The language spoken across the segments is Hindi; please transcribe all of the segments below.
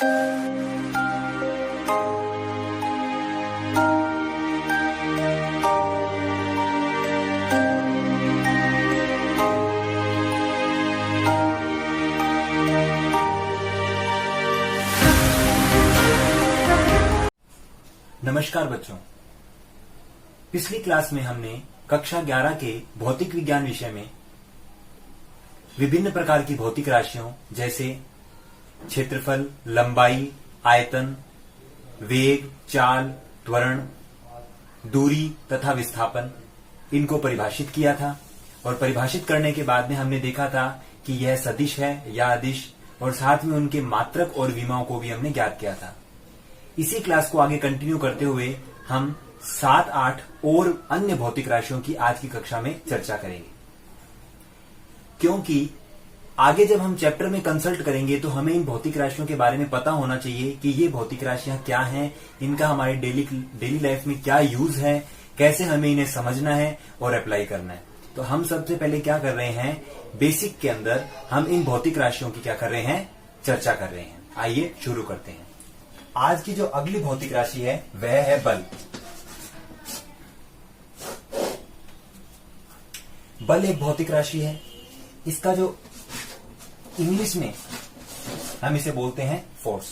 नमस्कार बच्चों, पिछली क्लास में हमने कक्षा 11 के भौतिक विज्ञान विषय में विभिन्न प्रकार की भौतिक राशियों जैसे क्षेत्रफल, लंबाई, आयतन, वेग, चाल, त्वरण, दूरी तथा विस्थापन इनको परिभाषित किया था। और परिभाषित करने के बाद में हमने देखा था कि यह सदिश है या अदिश, और साथ में उनके मात्रक और विमाओं को भी हमने ज्ञात किया था। इसी क्लास को आगे कंटिन्यू करते हुए हम 7, 8 और अन्य भौतिक राशियों की आज की कक्षा में चर्चा करेंगे, क्योंकि आगे जब हम चैप्टर में कंसल्ट करेंगे तो हमें इन भौतिक राशियों के बारे में पता होना चाहिए कि ये भौतिक राशियां क्या हैं, इनका हमारे डेली लाइफ में क्या यूज है, कैसे हमें इन्हें समझना है और अप्लाई करना है। तो हम सबसे पहले क्या कर रहे हैं, बेसिक के अंदर हम इन भौतिक राशियों की क्या कर रहे हैं, चर्चा कर रहे हैं। आइए शुरू करते हैं। आज की जो अगली भौतिक राशि है वह है बल। बल एक भौतिक राशि है। इसका जो इंग्लिश में हम इसे बोलते हैं फोर्स।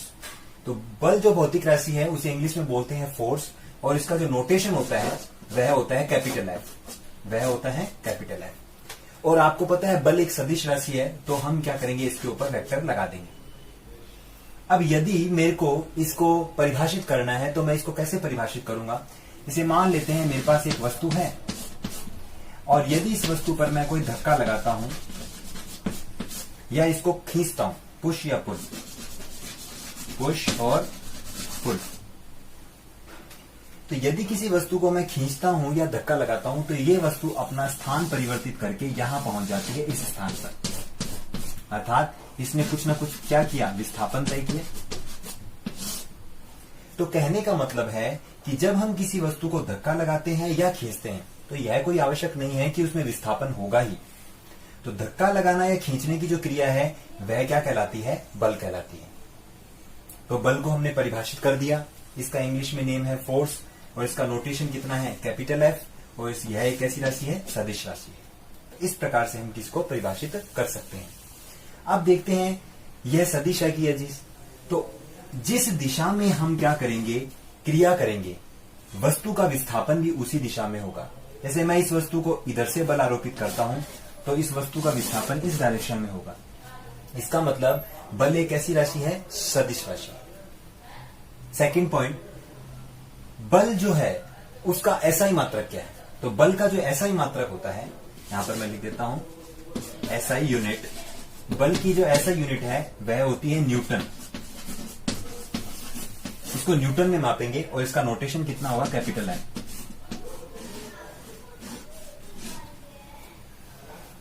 तो बल जो भौतिक राशि है उसे इंग्लिश में बोलते हैं फोर्स, और इसका जो नोटेशन होता है वह होता है कैपिटल एफ। वह होता है कैपिटल एफ। और आपको पता है बल एक सदिश राशि है, तो हम क्या करेंगे, इसके ऊपर वेक्टर लगा देंगे। अब यदि मेरे को इसको परिभाषित करना है तो मैं इसको कैसे परिभाषित करूंगा। इसे मान लेते हैं मेरे पास एक वस्तु है, और यदि इस वस्तु पर मैं कोई धक्का लगाता हूं या इसको खींचता हूं, पुश या पुल, पुश और पुल, तो यदि किसी वस्तु को मैं खींचता हूं या धक्का लगाता हूं तो ये वस्तु अपना स्थान परिवर्तित करके यहां पहुंच जाती है, इस स्थान पर। अर्थात इसने कुछ ना कुछ क्या किया, विस्थापन तय किया। तो कहने का मतलब है कि जब हम किसी वस्तु को धक्का लगाते हैं या खींचते हैं तो यह कोई आवश्यक नहीं है कि उसमें विस्थापन होगा ही। तो धक्का लगाना या खींचने की जो क्रिया है वह क्या कहलाती है, बल कहलाती है। तो बल को हमने परिभाषित कर दिया। इसका इंग्लिश में नेम है फोर्स, और इसका नोटेशन कितना है, कैपिटल एफ, और यह एक ऐसी राशि है, सदिश राशि है। इस प्रकार से हम किसको परिभाषित कर सकते हैं। अब देखते हैं यह सदिश है कि अदिश। तो जिस दिशा में हम क्या करेंगे, क्रिया करेंगे, वस्तु का विस्थापन भी उसी दिशा में होगा। जैसे मैं इस वस्तु को इधर से बल आरोपित करता हूं तो इस वस्तु का विस्थापन इस डायरेक्शन में होगा। इसका मतलब बल एक ऐसी राशि है, सदिश राशि। सेकंड पॉइंट, बल जो है उसका एसआई मात्रक क्या है। तो बल का जो एसआई मात्रक होता है, यहां पर मैं लिख देता हूं एसआई यूनिट। बल की जो एसआई यूनिट है वह होती है न्यूटन। इसको न्यूटन में मापेंगे और इसका नोटेशन कितना होगा, कैपिटल एन।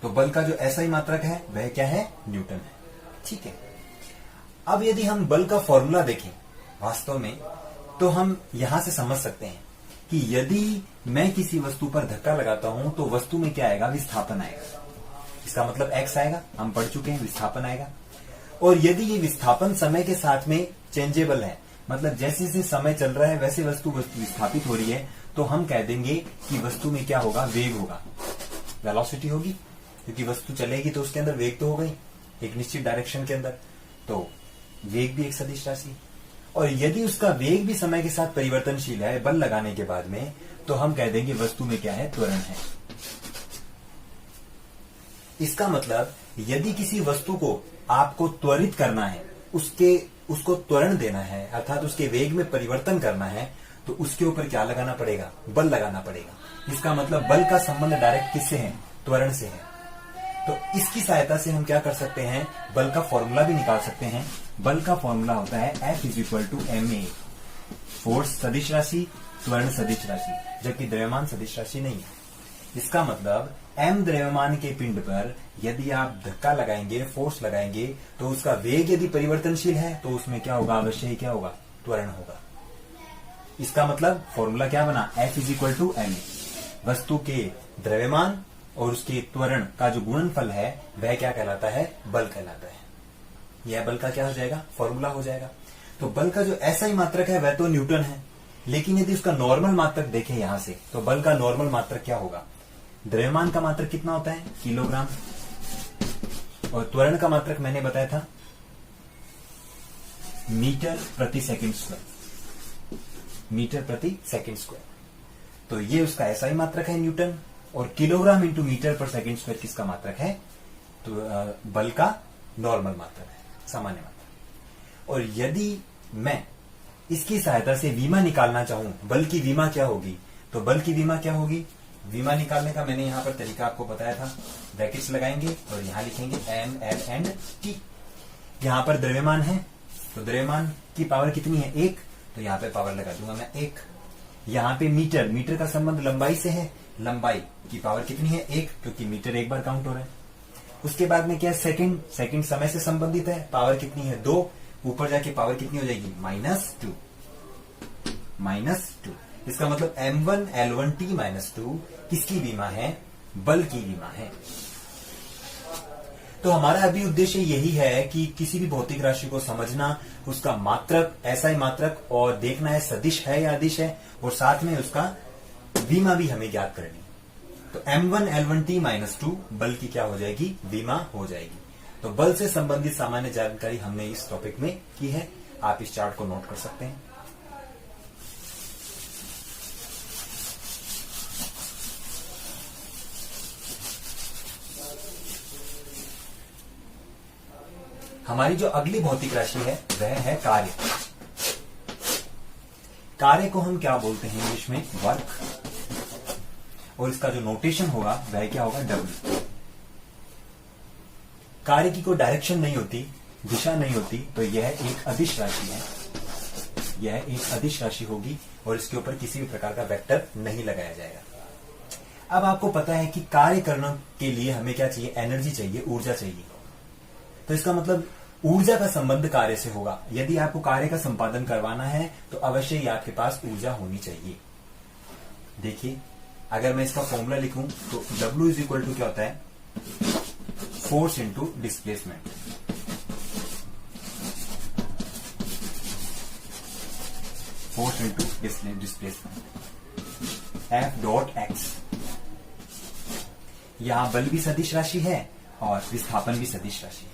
तो बल का जो एसआई मात्रक है वह क्या है, न्यूटन है। ठीक है। अब यदि हम बल का फॉर्मूला देखें वास्तव में, तो हम यहां से समझ सकते हैं कि यदि मैं किसी वस्तु पर धक्का लगाता हूं तो वस्तु में क्या आएगा, विस्थापन आएगा। इसका मतलब x आएगा, हम पढ़ चुके हैं, विस्थापन आएगा। और यदि ये विस्थापन समय के साथ में चेंजेबल है, मतलब जैसे जैसे समय चल रहा है वैसे वस्तु विस्थापित हो रही है, तो हम कह देंगे कि वस्तु में क्या होगा, वेग होगा, वेलोसिटी होगी। क्योंकि वस्तु चलेगी तो उसके अंदर वेग तो होगा ही, एक निश्चित डायरेक्शन के अंदर। तो वेग भी एक सदिश राशि। और यदि उसका वेग भी समय के साथ परिवर्तनशील है बल लगाने के बाद में, तो हम कह देंगे वस्तु में क्या है, त्वरण है। इसका मतलब यदि किसी वस्तु को आपको त्वरित करना है, उसको त्वरण देना है, अर्थात उसके वेग में परिवर्तन करना है, तो उसके ऊपर क्या लगाना पड़ेगा, बल लगाना पड़ेगा। इसका मतलब बल का संबंध डायरेक्ट किससे है, त्वरण से है। तो इसकी सहायता से हम क्या कर सकते हैं, बल का फॉर्मूला भी निकाल सकते हैं। बल का फॉर्मूला होता है F = ma। फोर्स सदिश राशि, त्वरण सदिश राशि, जबकि द्रव्यमान सदिश राशि नहीं है। इसका मतलब m द्रव्यमान के पिंड पर यदि आप धक्का लगाएंगे, फोर्स लगाएंगे, तो उसका वेग यदि परिवर्तनशील है तो उसमें क्या होगा, अवश्य ही क्या होगा, त्वरण होगा। इसका मतलब फॉर्मूला क्या बना, F = ma। वस्तु के द्रव्यमान और उसके त्वरण का जो गुणनफल है वह क्या कहलाता है, बल कहलाता है। यह बल का क्या हो जाएगा, फॉर्मूला हो जाएगा। तो बल का जो एसआई मात्रक है वह तो न्यूटन है, लेकिन यदि उसका नॉर्मल मात्रक देखें यहां से, तो बल का नॉर्मल मात्रक क्या होगा? द्रव्यमान का मात्रक कितना होता है? किलोग्राम। और त्वरण का मात्रक मैंने बताया था मीटर प्रति सेकंड स्क्वायर, मीटर प्रति सेकंड स्क्वायर। तो ये उसका एसआई मात्रक है न्यूटन, और kilogram into metre per second square किसका मात्रक है? तो बल का नॉर्मल मात्रक है, सामान्य मात्रक। और यदि मैं इसकी सहायता से विमा निकालना चाहूं, बल की विमा क्या होगी? तो बल की विमा क्या होगी? विमा निकालने का मैंने यहां पर तरीका आपको बताया था। ब्रैकेट्स लगाएंगे और यहां लिखेंगे एम एल एंड टी। यहां पर द्रव्यमान है, तो द्रव्यमान की पावर कितनी है? 1, तो यहां पे पावर लगा दूंगा मैं 1। यहां पे मीटर, मीटर का संबंध लंबाई से है, लंबाई की पावर कितनी है? 1, क्योंकि मीटर एक बार काउंट हो रहा है। उसके बाद में क्या है? सेकंड, सेकंड समय से संबंधित है, पावर कितनी है? 2। ऊपर जाके पावर कितनी हो जाएगी? -2, -2। इसका मतलब m1 L1 T -2 किसकी विमा है? बल की विमा है। तो हमारा अभी उद्देश्य यही है कि किसी भी भौतिक राशि को समझना, उसका मात्रक, एसआई मात्रक, और देखना है सदिश है या अदिश है, और साथ में उसका विमा भी हमें ज्ञात करनी। तो m1 L1 T -2 बल की क्या हो जाएगी? विमा हो जाएगी। तो बल से संबंधित सामान्य जानकारी हमने इस टॉपिक में की है। आप इस चार्ट को नोट कर सकते हैं। हमारी जो अगली भौतिक राशि है वह है कार्य। कार्य को हम क्या बोलते हैं इंग्लिश में? वर्क। और इसका जो नोटेशन होगा वह क्या होगा? W। कार्य की कोई डायरेक्शन नहीं होती, दिशा नहीं होती, तो यह एक अदिश राशि है। यह एक अदिश राशि होगी और इसके ऊपर किसी भी प्रकार का वेक्टर नहीं लगाया जाएगा। अब आपको पता है कि कार्य करने के लिए हमें क्या चाहिए? एनर्जी चाहिए, ऊर्जा चाहिए। तो इसका मतलब ऊर्जा का संबंध कार्य से होगा। यदि आपको कार्य का संपादन करवाना है तो अवश्य ही आपके पास ऊर्जा होनी चाहिए। देखिए, अगर मैं इसका फॉर्मूला लिखूं तो W इज इक्वल टू क्या होता है? Force into displacement. Force into displacement, F.x। यहां बल भी सदिश राशि है और विस्थापन भी सदिश राशि है।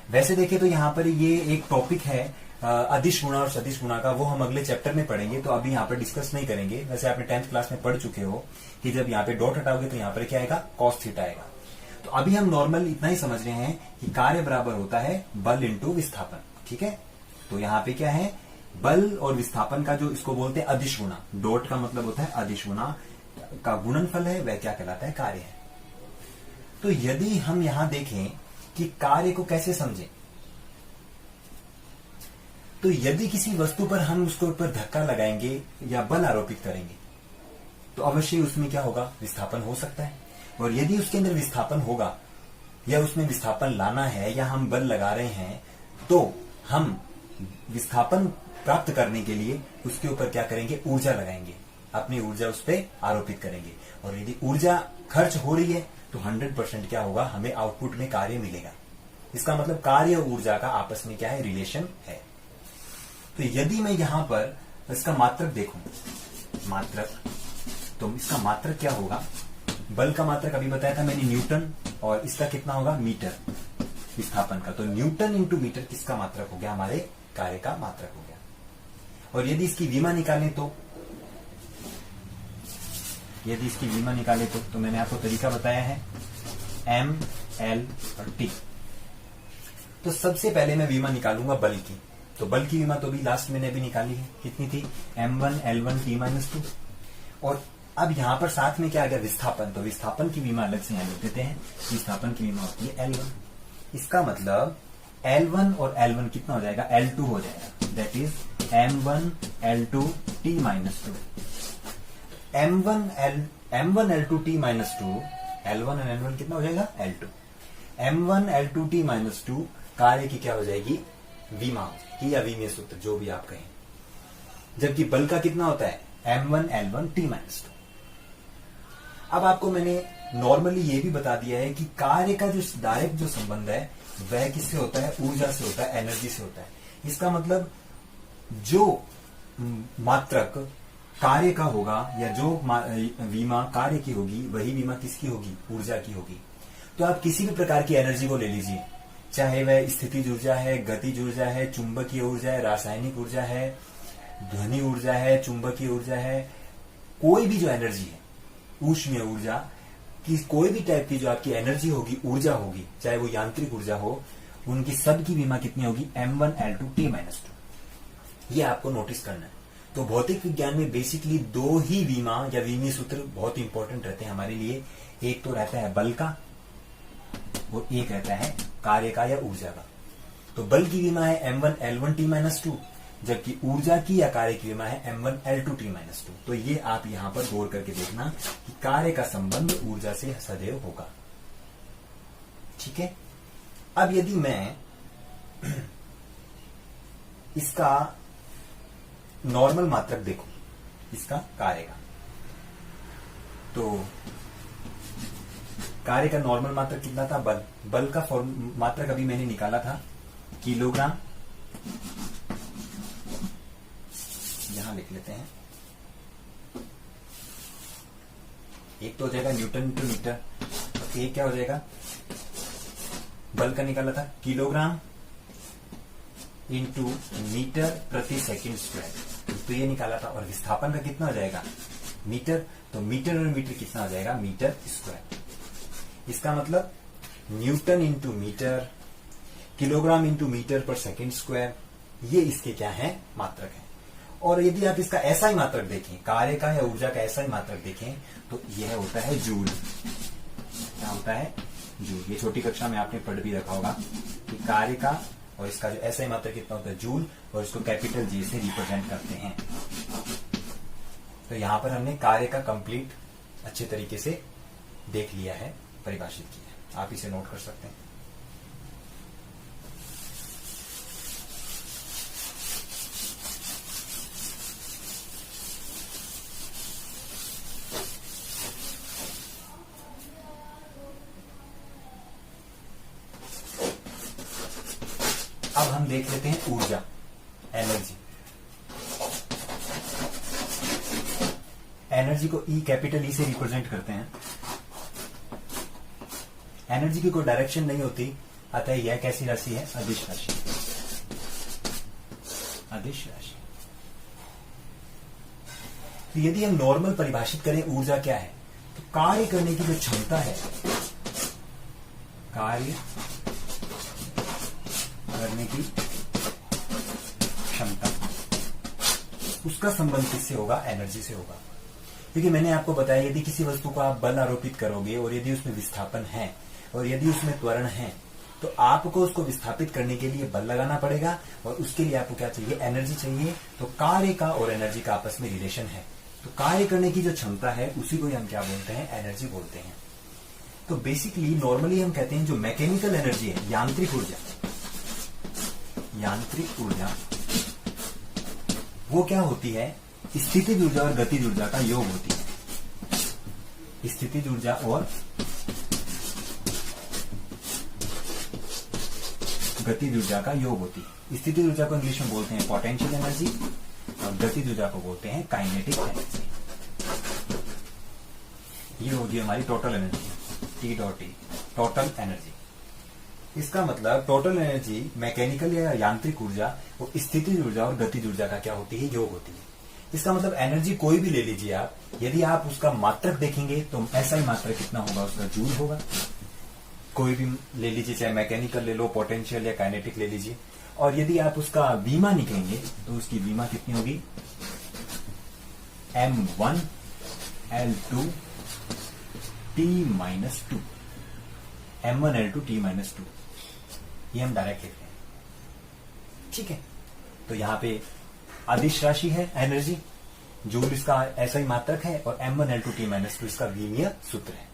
वैसे देखें तो यहां पर ये एक टॉपिक है अदिश गुणा और सदिश गुणा का, वो हम अगले चैप्टर में पढ़ेंगे, तो अभी यहाँ पर डिस्कस नहीं करेंगे। वैसे आपने 10th क्लास में पढ़ चुके हो कि जब यहाँ पे डॉट हटाओगे तो यहाँ पर क्या आएगा? cos थीटा आएगा। तो अभी हम नॉर्मल इतना ही समझ रहे हैं कि कार्य बराबर होता है बल इंटू विस्थापन। ठीक है, तो यहाँ पे क्या है? बल और विस्थापन का जो इसको बोलते हैं अदिश गुणा, डॉट का मतलब होता है अदिश गुणा का गुणनफल है, वह क्या कहलाता है? कार्य है। तो यदि हम यहां देखें कि कार्य को कैसे समझें, तो यदि किसी वस्तु पर हम उसके ऊपर धक्का लगाएंगे या बल आरोपित करेंगे तो अवश्य उसमें क्या होगा? विस्थापन हो सकता है। और यदि उसके अंदर विस्थापन होगा या उसमें विस्थापन लाना है या हम बल लगा रहे हैं, तो हम विस्थापन प्राप्त करने के लिए उसके ऊपर क्या करेंगे? ऊर्जा लगाएंगे, अपनी ऊर्जा उस पर आरोपित करेंगे। और यदि ऊर्जा खर्च हो रही है तो 100% क्या होगा? हमें आउटपुट में कार्य मिलेगा। इसका मतलब कार्य और ऊर्जा का आपस में क्या है? रिलेशन है। तो यदि मैं यहां पर इसका मात्रक देखूं, मात्रक, तो इसका मात्रक क्या होगा? बल का मात्रक अभी बताया था मैंने न्यूटन, और इसका कितना होगा? मीटर, विस्थापन का। तो न्यूटन इंटू मीटर किसका मात्रक हो गया? हमारे कार्य का मात्रक हो गया। और यदि इसकी विमा निकालें तो, यदि इसकी विमा निकाले तो मैंने आपको तरीका बताया है M, L और T। तो सबसे पहले मैं विमा निकालूंगा बल की। तो बल की विमा तो भी लास्ट मैंने अभी निकाली है, कितनी थी? M1 L1 T -2। और अब यहां पर साथ में क्या आ गया? विस्थापन। तो विस्थापन की विमा अलग से यहां लिख देते हैं। विस्थापन की विमा होती है L1। इसका मतलब L1 और L1 कितना हो जाएगा? L2 हो जाएगा। That is M1 L2 T -2। M1 L2 T -2, L1 और L1 कितना हो जाएगा? L2। M1 L2 T -2 कार्य की क्या हो जाएगी? विमा हो जाएगी, या विमीय सूत्र, जो भी आप कहें। जबकि बल का कितना होता है? M1 L1 T -2। अब आपको मैंने नॉर्मली ये भी बता दिया है कि कार्य का जो डायरेक्ट जो संबंध है वह किससे होता है? ऊर्जा से होता है, एनर्जी से होता है। इसका मतलब जो मात्रक कार्य का होगा या जो विमा कार्य की होगी वही विमा किसकी होगी, ऊर्जा की होगी। तो आप किसी भी प्रकार की एनर्जी को ले लीजिए, चाहे वह स्थितिज ऊर्जा है, गतिज ऊर्जा है, चुंबकीय ऊर्जा है, रासायनिक ऊर्जा है, ध्वनि ऊर्जा है, चुंबकीय ऊर्जा है, कोई भी जो एनर्जी है, ऊष्मीय ऊर्जा की कोई भी टाइप की जो आपकी एनर्जी होगी, ऊर्जा होगी, चाहे वो यांत्रिक ऊर्जा हो, उनकी सब की विमा कितनी होगी, m1L2 T-2। ये आपको नोटिस करना है। तो भौतिक विज्ञान में बेसिकली दो ही विमा या विमीय सूत्र बहुत इंपॉर्टेंट रहते हैं हमारे लिए। एक तो रहता है बल का और एक रहता है कार्य का या ऊर्जा का। तो बल की विमा है m1L1 T-2, जबकि ऊर्जा की या कार्य की विमा है m1L2 T-2। तो ये आप यहां पर गौर करके देखना कि कार्य का संबंध ऊर्जा से सदैव होगा। ठीक है। अब यदि मैं इसका नॉर्मल मात्रक देखूं, इसका कार्य का, तो कार्य का नॉर्मल मात्रक कितना था, बल का मात्रक अभी मैंने निकाला था किलोग्राम, यहां लिख लेते हैं। एक तो हो जाएगा न्यूटन टू मीटर, एक क्या हो जाएगा, बल का निकाला था किलोग्राम इंटू मीटर प्रति सेकंड स्क्वायर, तो ये निकाला था। और विस्थापन का कितना हो जाएगा, मीटर, तो मीटर और मीटर कितना हो जाएगा, मीटर स्क्वायर। इसका मतलब newton into metre, kilogram into metre per second square, ये इसके क्या है, मात्रक है। और यदि आप इसका ऐसा ही मात्रक देखें, कार्य का या ऊर्जा का ऐसा ही मात्रक देखें, तो यह होता है जूल। क्या होता है, जूल। ये छोटी कक्षा में आपने पढ़ भी रखा होगा कि कार्य का और इसका जो ऐसा ही मात्रक कितना होता है, जूल, और इसको कैपिटल जी से रिप्रेजेंट करते हैं। तो यहां पर हमने कार्य का कंप्लीट अच्छे तरीके से देख लिया है, परिभाषित किया है। आप इसे नोट कर सकते हैं। अब हम देख लेते हैं ऊर्जा, एनर्जी। एनर्जी को ई, कैपिटल ई से रिप्रेजेंट करते हैं। एनर्जी की कोई डायरेक्शन नहीं होती, अतः यह कैसी राशि है, अदिश राशि। अदिश राशि। तो यदि हम नॉर्मल परिभाषित करें ऊर्जा क्या है, तो कार्य करने की जो क्षमता है, कार्य करने की क्षमता, उसका संबंध किससे होगा, एनर्जी से होगा। क्योंकि मैंने आपको बताया यदि किसी वस्तु को आप बल आरोपित करोगे और यदि उसमें विस्थापन है और यदि उसमें त्वरण है, तो आपको उसको विस्थापित करने के लिए बल लगाना पड़ेगा और उसके लिए आपको क्या चाहिए, एनर्जी चाहिए। तो कार्य का और एनर्जी का आपस में रिलेशन है। तो कार्य करने की जो क्षमता है उसी को हम क्या बोलते हैं, एनर्जी बोलते हैं। तो बेसिकली नॉर्मली हम कहते हैं जो मैकेनिकल एनर्जी है, यांत्रिक ऊर्जा, यांत्रिक ऊर्जा वो क्या होती है, स्थितिज ऊर्जा और गतिज ऊर्जा का योग होती है। स्थितिज ऊर्जा और गतिज ऊर्जा का योग होती है। स्थितिज ऊर्जा को इंग्लिश में बोलते हैं पोटेंशियल एनर्जी और गतिज ऊर्जा को बोलते हैं काइनेटिक एनर्जी। ये होगी हमारी total energy, T.T, total energy. इसका मतलब टोटल एनर्जी मैकेनिकल या यांत्रिक ऊर्जा वो स्थितिज ऊर्जा और गतिज ऊर्जा का क्या होती है, योग होती है। इसका मतलब एनर्जी कोई भी ले लीजिए आप, यदि आप उसका मात्रक देखेंगे तो ऐसा ही मात्रक कितना होगा, उसका जूल होगा। कोई भी ले लीजिए, चाहे मैकेनिकल ले लो, पोटेंशियल या काइनेटिक ले लीजिए, और यदि आप उसका विमा निकालेंगे तो उसकी विमा कितनी होगी, m1L2 T-2, m1L2 T-2, ये हम डायरेक्ट लिखते हैं। ठीक है। तो यहां पे अदिश राशि है एनर्जी, जूल इसका ऐसा ही मात्रक है, और m1L2 T-2 इसका विमीय सूत्र है।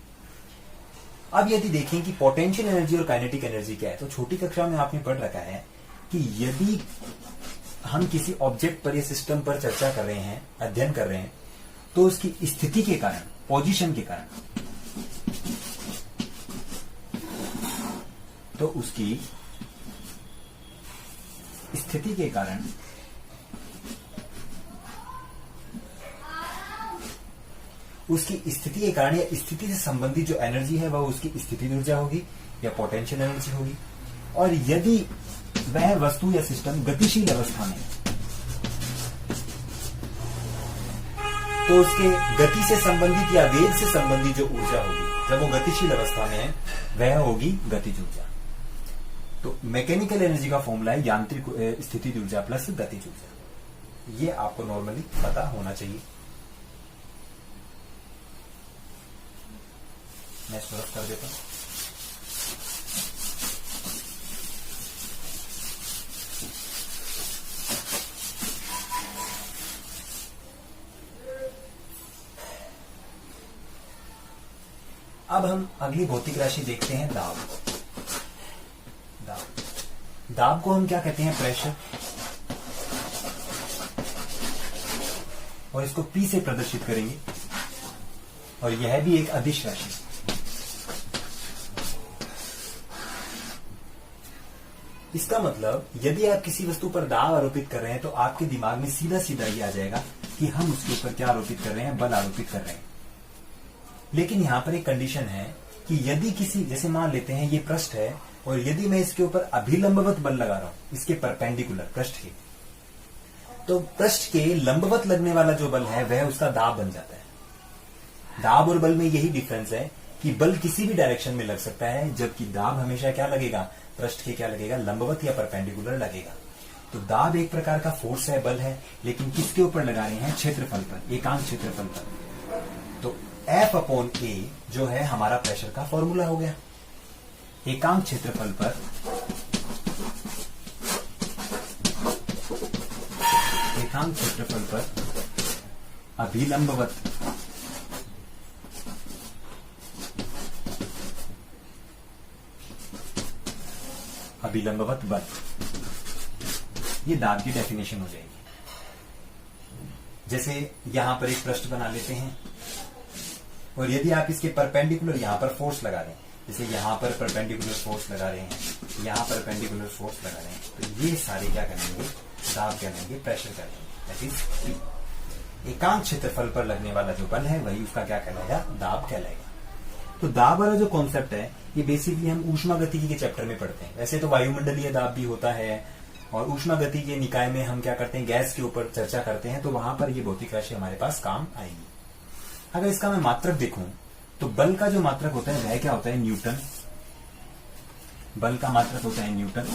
अब यदि देखें कि पोटेंशियल एनर्जी और काइनेटिक एनर्जी क्या है, तो छोटी कक्षा में आपने पढ़ रखा है कि यदि हम किसी ऑब्जेक्ट पर या सिस्टम पर चर्चा कर रहे हैं, अध्ययन कर रहे हैं, तो उसकी स्थिति के कारण, पोजीशन के कारण, तो उसकी स्थिति के कारण उसकी स्थिति के कारण या स्थिति से संबंधित जो एनर्जी है वह उसकी स्थिति ऊर्जा होगी या पोटेंशियल एनर्जी होगी। और यदि वह वस्तु या सिस्टम गतिशील अवस्था में है तो उसके गति से संबंधित या वेग से संबंधित जो ऊर्जा होगी जब वो गतिशील अवस्था में है वह होगी गतिज ऊर्जा। तो मैकेनिकल एनर्जी का फॉर्मूला है यांत्रिक स्थितिज ऊर्जा प्लस गतिज ऊर्जा। ये आपको नॉर्मली पता होना चाहिए। मैं स्टॉप कर देता हूं। अब हम अगली भौतिक राशि देखते हैं दाब। दाब को हम क्या कहते हैं? प्रेशर। और इसको P से प्रदर्शित करेंगे और यह भी एक अदिश राशि। इसका मतलब यदि आप किसी वस्तु पर दाब आरोपित कर रहे हैं तो आपके दिमाग में सीधा सीधा ये आ जाएगा कि हम उसके ऊपर क्या आरोपित कर रहे हैं? बल आरोपित कर रहे हैं। लेकिन यहां पर एक कंडीशन है कि यदि किसी, जैसे मान लेते हैं ये पृष्ठ है और यदि मैं इसके ऊपर अभिलंबवत बल लगा रहा हूं इसके परपेंडिकुलर पृष्ठ के, तो पृष्ठ के लंबवत लगने वाला जो बल है वह उसका दाब बन जाता है। दाब और बल में यही डिफरेंस है कि बल किसी भी डायरेक्शन में लग सकता है, जबकि दाब हमेशा क्या लगेगा? पृष्ठ के क्या लगेगा? लंबवत या परपेंडिकुलर लगेगा। तो दाब एक प्रकार का फोर्स है, बल है, लेकिन किसके ऊपर लगा रहे हैं? क्षेत्रफल पर, एकांक क्षेत्रफल पर। तो F/A जो है हमारा प्रेशर का फॉर्मूला हो गया। एकांक क्षेत्रफल पर अभिलंबवत बल, ये दाब की डेफिनेशन हो जाएगी। जैसे यहां पर एक पृष्ठ बना लेते हैं और यदि आप इसके परपेंडिकुलर यहां पर फोर्स लगा रहे हैं, जैसे यहां पर परपेंडिकुलर फोर्स लगा रहे हैं, यहां परपेंडिकुलर फोर्स लगा रहे हैं, तो ये सारे क्या करेंगे? दाब करेंगे, प्रेशर करेंगे। दैट इज एकांक क्षेत्रफल पर लगने वाला जो बल है वही उसका क्या कहलाएगा? दाब कहलाएगा। तो दाब वाला जो कॉन्सेप्ट है ये बेसिकली हम ऊष्मागतिकी के चैप्टर में पढ़ते हैं। वैसे तो वायुमंडलीय दाब भी होता है और ऊष्मागतिकी के निकाय में हम क्या करते हैं? गैस के ऊपर चर्चा करते हैं, तो वहां पर ये भौतिक राशि हमारे पास काम आएगी। अगर इसका मैं मात्रक देखूं तो बल का जो मात्रक होता है वह क्या होता है? न्यूटन। बल का मात्रक होता है न्यूटन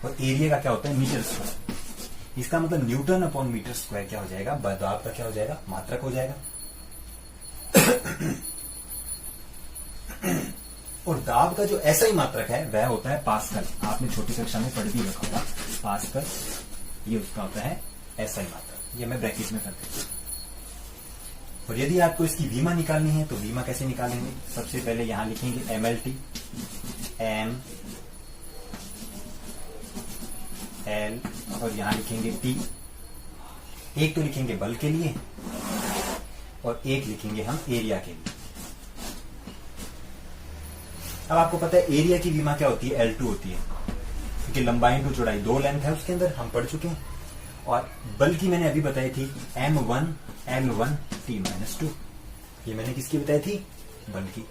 और एरिया का क्या होता है? Metre square. इसका मतलब न्यूटन अपॉन मीटर स्क्वायर क्या हो जाएगा? दाब का क्या हो जाएगा? मात्रक हो जाएगा। और दाब का जो ऐसा ही मात्रक है वह होता है पास्कल। आपने छोटी कक्षा में पढ़ भी रखा होगा पास्कल, ये उसका होता है ऐसा ही मात्रक। ये मैं ब्रैकेट में करते हूं। और यदि आपको इसकी वीमा निकालनी है तो वीमा कैसे निकालेंगे? सबसे पहले यहां लिखेंगे MLT, M L और यहां लिखेंगे T। एक तो लिखेंगे बल के लिए और एक लिखेंगे हम एरिया के लिए। अब आपको पता है एरिया की वीमा क्या होती है? L2 होती है, क्योंकि लंबाई इंटू चौड़ाई 2 लेंथ है उसके अंदर, हम पढ़ चुके हैं। और बल की मैंने अभी बताई थी M1 L1 T-2। ये मैंने किसकी बताई थी? बल की।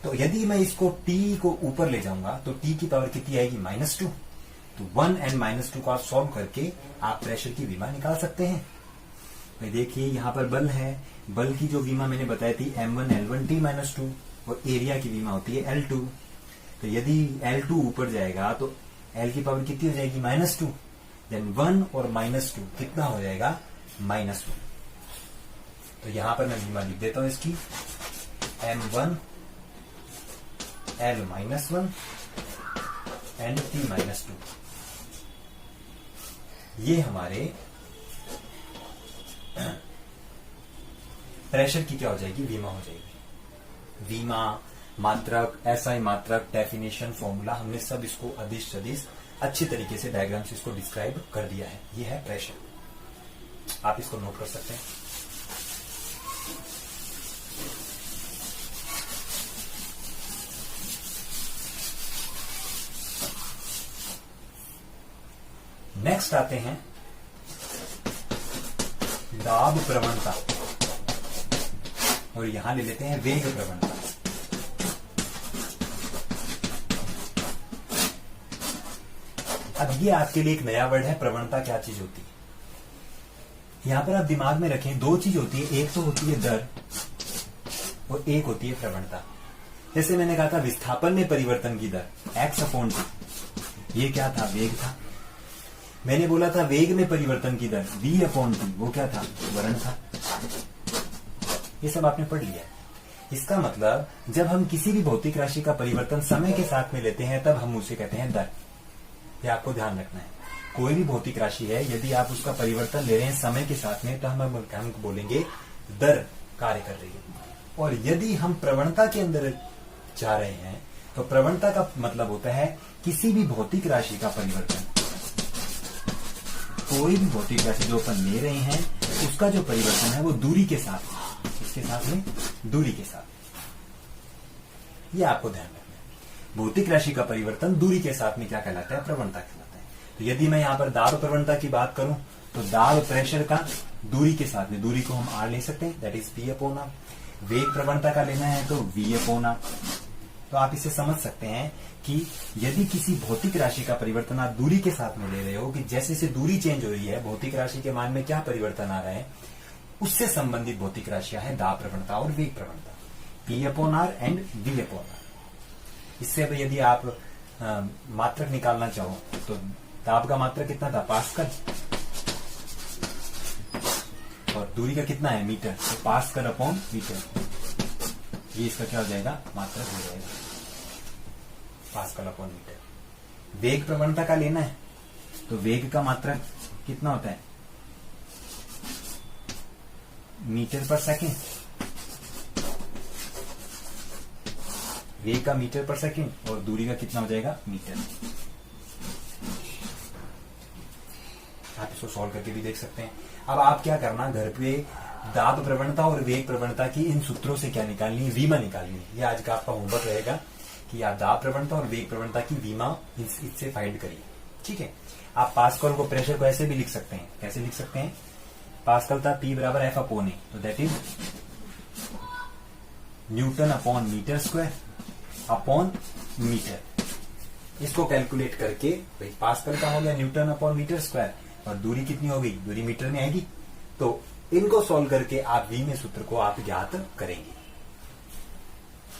तो यदि मैं इसको T को ऊपर ले जाऊंगा तो T की पावर कितनी आएगी? -2। तो 1 and -2 को आप सॉल्व करके आप प्रेशर की वीमा निकाल सकते हैं। भाई देखिए यहां पर बल है, बल की जो वीमा मैंने बताई थी M1 L1 T-2 और एरिया की वीमा होती है L2। तो यदि L2 ऊपर जाएगा तो L की पावर कितनी हो जाएगी? -2। देन 1 और -2 कितना हो जाएगा? -1। तो यहां पर मैं वीमा लिख देता हूं इसकी M1 L-1 एंड T-2। ये हमारे प्रेशर की क्या हो जाएगी? वीमा हो जाएगी। वीमा, मात्रक, एसआई मात्रक, डेफिनेशन, फॉर्मूला, हमने सब इसको अदिश सदिश अच्छे तरीके से डायग्राम से इसको डिस्क्राइब कर दिया है। ये है प्रेशर। आप इसको नोट कर सकते हैं। नेक्स्ट आते हैं दाब प्रवणता। और यहां ले लेते हैं वेग प्रवणता। अब ये आपके लिए एक नया वर्ड है, प्रवणता क्या चीज होती है। यहां पर आप दिमाग में रखें, दो चीज होती है, एक तो होती है दर और एक होती है प्रवणता। जैसे मैंने कहा था विस्थापन में परिवर्तन की दर x/t, ये क्या था, वेग था। मैंने बोला था वेग में परिवर्तन की दर v/t, वो क्या था, त्वरण था। ये सब आपने पढ़ लिया। इसका मतलब जब हम किसी भी भौतिक राशि का परिवर्तन समय के साथ में लेते हैं तब हम उसे कहते हैं दर। ये आपको ध्यान रखना है। कोई भी भौतिक राशि है, यदि आप उसका परिवर्तन ले रहे हैं समय के साथ में तो हम बोलेंगे दर कार्य कर रही है। और यदि हम प्रवणता के अंदर जा रहे हैं तो प्रवणता का मतलब होता है किसी भी भौतिक राशि का परिवर्तन। कोई भी भौतिक राशि जो अपन ले रहे हैं उसका जो परिवर्तन है वो दूरी के साथ, इसके साथ में दूरी के साथ, ये आपको ध्यान रखना है। भौतिक राशि का परिवर्तन दूरी के साथ में क्या कहलाता है, प्रवणता कहलाता है। तो यदि मैं यहां पर दाब प्रवणता की बात करूं तो दाब प्रेशर का दूरी के साथ में, दूरी को हम आर ले सकते हैं, दैट इज P/r। वेग प्रवणता का लेना है तो V/r। तो आप इसे समझ सकते हैं कि यदि किसी भौतिक राशि का परिवर्तन आप दूरी के साथ में ले रहे हो कि जैसे जैसे दूरी चेंज हो रही है भौतिक राशि के मान में क्या परिवर्तन आ रहा है, उससे संबंधित भौतिक राशियां है दाब प्रवणता और वेग प्रवणता, P/r एंड V/r। इससे अब यदि आप मात्रक निकालना चाहो तो दाब का मात्रक कितना था, पास्कल, और दूरी का कितना है, मीटर, तो पास्कल/मीटर। ये इसका क्या हो जाएगा, मात्रक हो जाएगा, पास्कल/मीटर। वेग प्रवणता का लेना है तो वेग का मात्रक कितना होता है, मीटर पर सेकेंड। वेग का मीटर पर सेकेंड और दूरी का कितना हो जाएगा, मीटर। आप इसको सॉल्व करके भी देख सकते हैं। अब आप क्या करना, घर पे दाब प्रवणता और वेग प्रवणता की इन सूत्रों से क्या निकालनी है, वीमा निकालनी है। ये आज का आपका होमवर्क रहेगा कि आप दाब प्रवणता और वेग प्रवणता की वीमा इससे फाइंड करिए। ठीक है। आप पास्कल को, प्रेशर को ऐसे भी लिख सकते हैं, कैसे लिख सकते हैं, पास्कल था P/F/A, तो दैट इज N/मीटर² अपॉन मीटर। इसको कैलकुलेट करके भाई पास्कल का हो गया N/मीटर² और दूरी कितनी हो गई, दूरी मीटर में आएगी। तो इनको सॉल्व करके आप वी में सूत्र को आप ज्ञात करेंगे।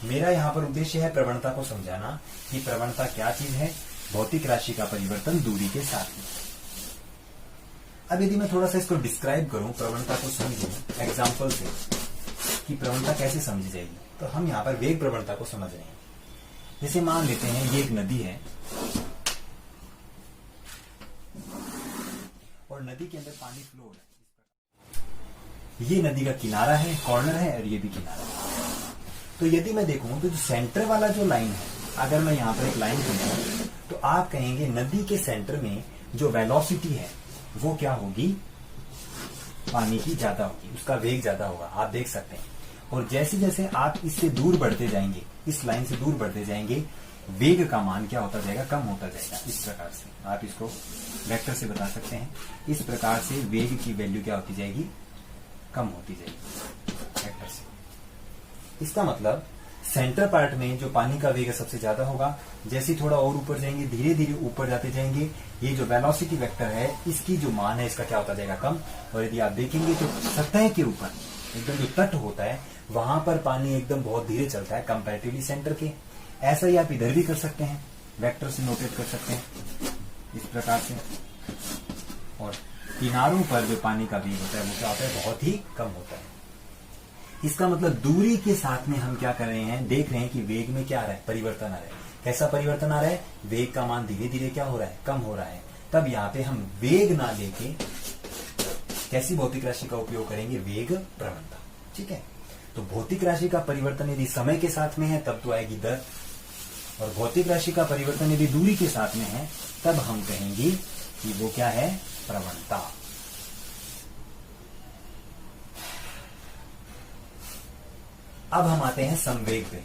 मेरा यहां पर उद्देश्य है प्रवणता को समझाना कि प्रवणता क्या चीज है, भौतिक राशि का परिवर्तन दूरी के साथ में। अब यदि मैं थोड़ा सा इसको डिस्क्राइब करूं, प्रवणता को समझूं एग्जाम्पल से कि प्रवणता कैसे समझी जाएगी, तो हम यहां पर वेग प्रवणता को समझ रहे हैं। जैसे मान लेते हैं ये एक नदी है और नदी के अंदर पानी फ्लो हो रहा है। ये नदी का किनारा है, कॉर्नर है, और ये भी किनारा है। तो यदि मैं देखूं तो जो सेंटर वाला जो लाइन है, अगर मैं यहां पर एक लाइन खींचूं तो आप कहेंगे नदी के सेंटर में जो वेलोसिटी है वो क्या होगी, पानी की ज्यादा होगी, उसका वेग ज्यादा होगा, आप देख सकते हैं। और जैसे जैसे आप इससे दूर बढ़ते जाएंगे, इस लाइन से दूर बढ़ते जाएंगे, वेग का मान क्या होता जाएगा, कम होता जाएगा। इस प्रकार से आप इसको वेक्टर से बता सकते हैं। इस प्रकार से वेग की वैल्यू क्या होती जाएगी, कम होती जाएगी वेक्टर से। इसका मतलब सेंटर पार्ट में जो पानी का वेग सबसे ज्यादा होगा, जैसे थोड़ा और ऊपर जाएंगे, धीरे धीरे ऊपर जाते जाएंगे, ये जो वेलोसिटी वेक्टर है इसकी जो मान है इसका क्या होता जाएगा, कम। और यदि आप देखेंगे तो सतह के ऊपर एकदम जो तट होता है वहां पर पानी एकदम बहुत धीरे चलता है कंपैरेटिवली सेंटर के। ऐसा ही आप इधर भी कर सकते हैं, वेक्टर से नोटेट कर सकते हैं इस प्रकार से। और किनारों पर जो पानी का वेग होता है वो क्या होता है, बहुत ही कम होता है। इसका मतलब दूरी के साथ में हम क्या कर रहे हैं, देख रहे हैं कि वेग में क्या आ रहा है, परिवर्तन आ रहा है। कैसा परिवर्तन आ रहा है, वेग का मान धीरे धीरे क्या हो रहा है, कम हो रहा है। तब यहाँ पे हम वेग ना लेके कैसी भौतिक राशि का उपयोग करेंगे, वेग प्रवणता। ठीक है। तो भौतिक राशि का परिवर्तन यदि समय के साथ में है तब तो आएगी दर, और भौतिक राशि का परिवर्तन यदि दूरी के साथ में है तब हम कहेंगे कि वो क्या है, प्रवणता। अब हम आते हैं संवेग पे।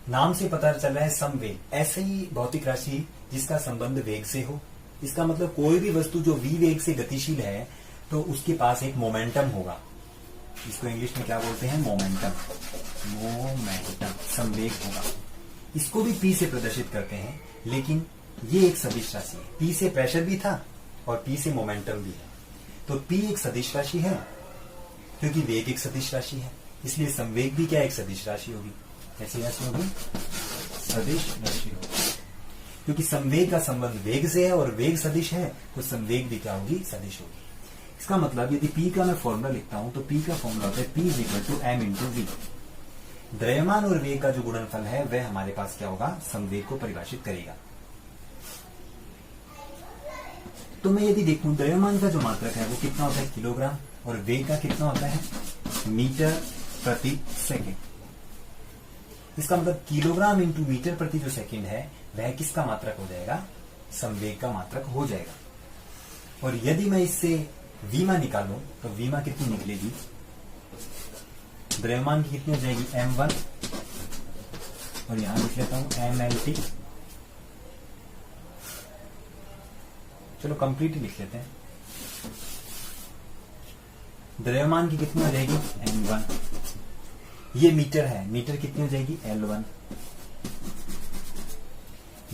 नाम से पता चल रहा है संवेग, ऐसे ही भौतिक राशि जिसका संबंध वेग से हो, इसका मतलब कोई भी वस्तु जो v वेग से गतिशील है तो उसके पास एक मोमेंटम होगा। इसको इंग्लिश में क्या बोलते हैं? मोमेंटम। संवेग होगा। इसको भी p से प्रदर्शित करते हैं, लेकिन ये एक सदिश राशि है। p से प्रेशर भी था और p से मोमेंटम भी है, तो p एक सदिश राशि है क्योंकि वेग एक सदिश राशि है, इसलिए संवेग भी क्या एक सदिश राशि होगी। कैसी राशि होगी? सदिश राशि होगी। क्योंकि संवेग का संबंध वेग से है और वेग सदिश है तो संवेग भी क्या होगी? सदिश होगी। इसका मतलब यदि P का मैं फॉर्मूला लिखता हूं तो P का फॉर्मूला होता है P = m × v। द्रव्यमान और वेग का जो गुणनफल है वह हमारे पास क्या होगा? संवेग को परिभाषित करेगा। तो मैं यदि देखूं द्रव्यमान का जो मात्रक है वो कितना होता है? किलोग्राम, और वेग का कितना होता है? मीटर प्रति सेकेंड। इसका मतलब किलोग्राम × मीटर प्रति जो सेकेंड है वह किसका मात्रक हो जाएगा? संवेग का मात्रक हो जाएगा। और यदि मैं इससे वीमा निकालूं तो वीमा कितनी निकलेगी? द्रव्यमान की कितनी हो जाएगी? m1, और यहां लिख लेता हूं mLT। चलो कंप्लीट ही लिख लेते हैं। द्रव्यमान की कितनी हो जाएगी? m1। ये मीटर है, मीटर कितनी हो जाएगी? L1।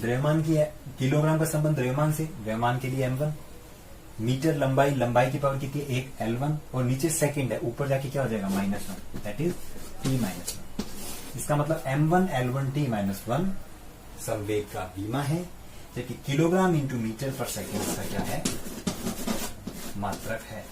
द्रव्यमान की किलोग्राम का संबंध द्रव्यमान से, द्रव्यमान के लिए m1। मीटर लंबाई, लंबाई की पावर कितनी? 1 L1, और नीचे सेकंड है, ऊपर जाके क्या हो जाएगा? -1, दैट इज t-1। इसका मतलब m1 L1 t-1 संवेग का वीमा है, जबकि किलोग्राम × मीटर पर सेकेंड इसका क्या है? मात्रक है।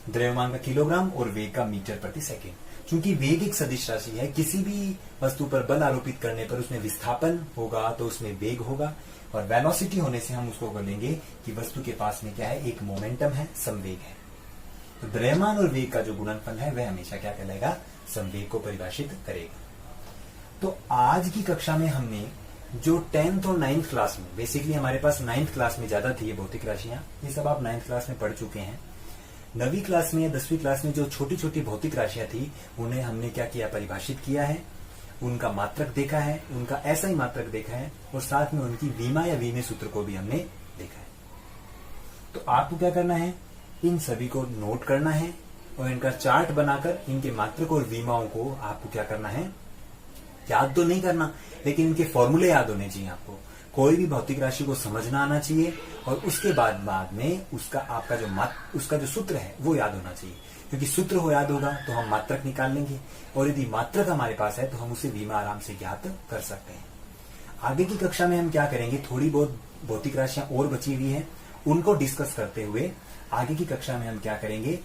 द्रव्यमान का किलोग्राम और वेग का मीटर प्रति सेकेंड। चूंकि वेग एक सदिश राशि है, किसी भी वस्तु पर बल आरोपित करने पर उसमें विस्थापन होगा तो उसमें वेग होगा, और वेलोसिटी होने से हम उसको बोलेंगे कि वस्तु के पास में क्या है? एक मोमेंटम है, संवेग है। तो द्रव्यमान और वेग का जो गुणनफल है वह हमेशा क्या कहलाएगा? संवेग को परिभाषित करेगा। तो आज की कक्षा में हमने जो 10th और 9th क्लास में, बेसिकली हमारे पास 9th क्लास में ज्यादा थी ये भौतिक राशियां, ये सब आप 9th क्लास में पढ़ चुके हैं। 9वीं क्लास में या 10वीं क्लास में जो छोटी छोटी भौतिक राशियां थी उन्हें हमने क्या किया? परिभाषित किया है, उनका मात्रक देखा है, उनका ऐसा ही मात्रक देखा है, और साथ में उनकी वीमा या वीमे सूत्र को भी हमने देखा है। तो आपको क्या करना है? इन सभी को नोट करना है और इनका चार्ट बनाकर इनके मात्रक और वीमाओं को आपको क्या करना है? याद तो नहीं करना, लेकिन इनके फॉर्मूले याद होने चाहिए। आपको कोई भी भौतिक राशि को समझना आना चाहिए, और उसके बाद में उसका आपका उसका जो सूत्र है वो याद होना चाहिए, क्योंकि सूत्र हो याद होगा तो हम मात्रक निकाल लेंगे, और यदि मात्रक हमारे पास है तो हम उसे वीमा आराम से ज्ञात कर सकते हैं। आगे की कक्षा में हम क्या करेंगे? थोड़ी बहुत भौतिक राशियां और बची हुई हैं, उनको डिस्कस करते हुए आगे की कक्षा में हम क्या करेंगे?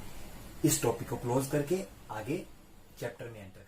इस टॉपिक को क्लोज करके आगे चैप्टर में एंटर